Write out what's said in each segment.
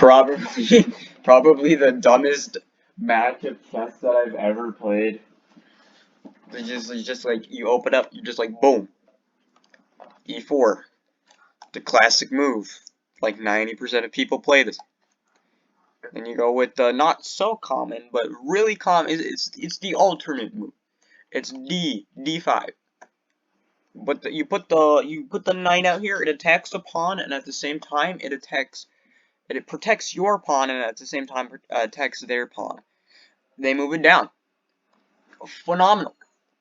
Probably, probably the dumbest match of chess that I've ever played. It's just like you open up, you're just like boom, e4, the classic move. Like 90% of people play this. Then you go with the not so common, but really common. It's the alternate move. It's d5. But you put the knight out here. It attacks the pawn, and at the same time it protects your pawn, and at the same time attacks their pawn. They move it down. Phenomenal.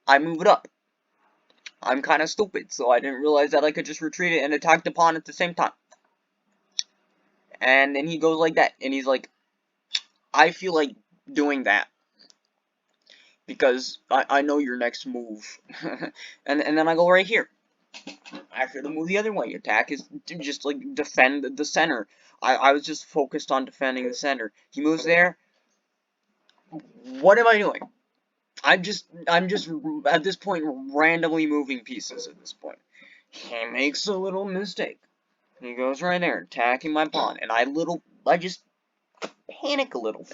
I move it up. I'm kind of stupid, so I didn't realize that I could just retreat it and attack the pawn at the same time. And then he goes like that, and he's like, I feel like doing that because I know your next move. and then I go right here. After the move the other way, attack is just like defend the center. I was just focused on defending the center. He moves there. What am I doing? I'm just at this point randomly moving pieces at this point. He makes a little mistake. He goes right there, attacking my pawn, and I just panic a little.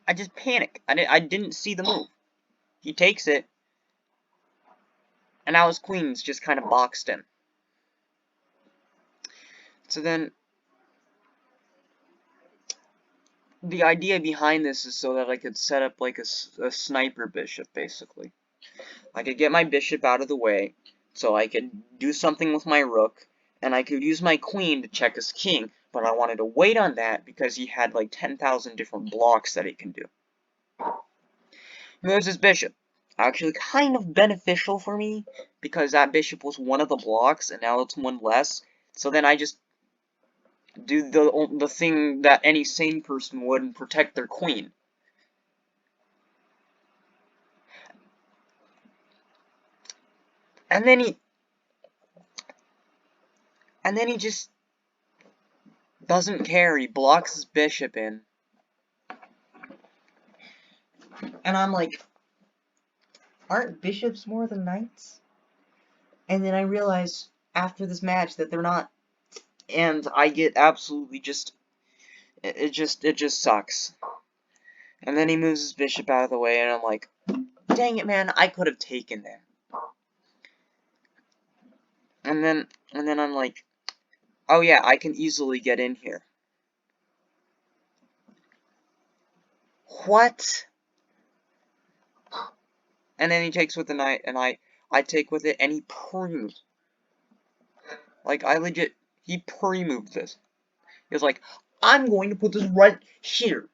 I just panic. I didn't see the move. He takes it, and now his queen's just kind of boxed in. So then, the idea behind this is so that I could set up like a sniper bishop, basically. I could get my bishop out of the way, so I could do something with my rook, and I could use my queen to check his king, but I wanted to wait on that because he had like 10,000 different blocks that he can do. He moves his bishop. Actually kind of beneficial for me, because that bishop was one of the blocks, and now it's one less. So then I just do the thing that any sane person would and protect their queen. And then he just doesn't care. He blocks his bishop in. And I'm like, aren't bishops more than knights? And then I realize after this match that they're not. And I get absolutely just it just sucks. And then he moves his bishop out of the way, and I'm like, dang it, man, I could have taken that. And then I'm like, oh yeah, I can easily get in here. What? And then he takes with the knight, and I take with it, and he pre-moves. Like, he pre-moved this. He was like, I'm going to put this right here.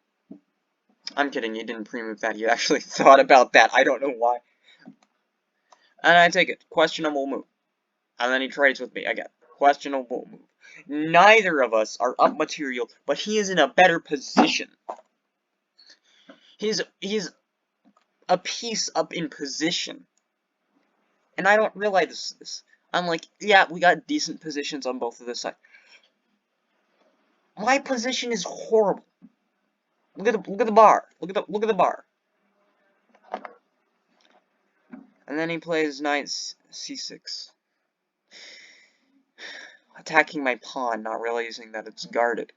I'm kidding, he didn't pre-move that, he actually thought about that, I don't know why. And I take it, questionable move. And then he trades with me again, questionable move. Neither of us are up material, but he is in a better position. He's a piece up in position. And I don't realize this. I'm like, yeah, we got decent positions on both of the sides. My position is horrible. Look at the bar. Look at the bar. And then he plays knight c6. Attacking my pawn, not realizing that it's guarded.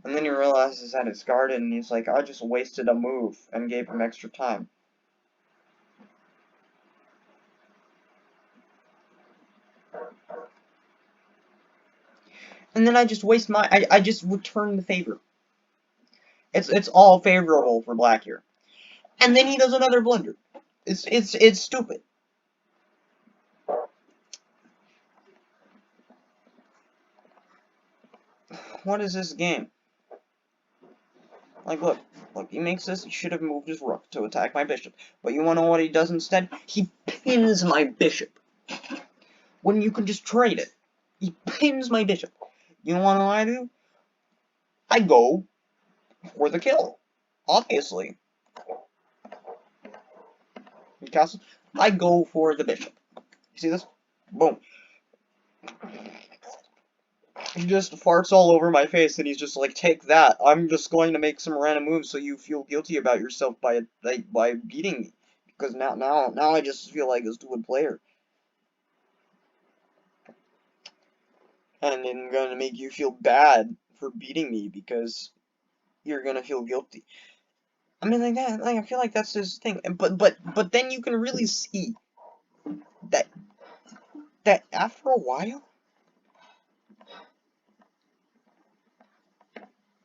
And then he realizes that it's guarded, and he's like, I just wasted a move and gave him extra time. And then I just waste I just return the favor. It's all favorable for black here. And then he does another blunder. It's stupid. What is this game? Like, look, he makes this. He should have moved his rook to attack my bishop. But you want to know what he does instead? He pins my bishop. When you can just trade it. He pins my bishop. You want to know what I do? I go for the kill. Obviously. Castle. I go for the bishop. You see this? Boom. He just farts all over my face, and he's just like, take that. I'm just going to make some random moves so you feel guilty about yourself by beating me. Because now I just feel like a stupid player. and I'm gonna make you feel bad for beating me because you're gonna feel guilty. I mean, like that. Like I feel like that's his thing. But then you can really see that after a while,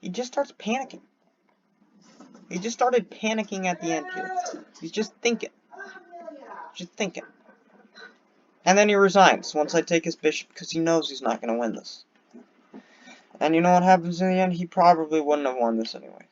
he just starts panicking. He just started panicking at the end here. He's just thinking. Just thinking. And then he resigns once I take his bishop because he knows he's not going to win this. And you know what happens in the end? He probably wouldn't have won this anyway.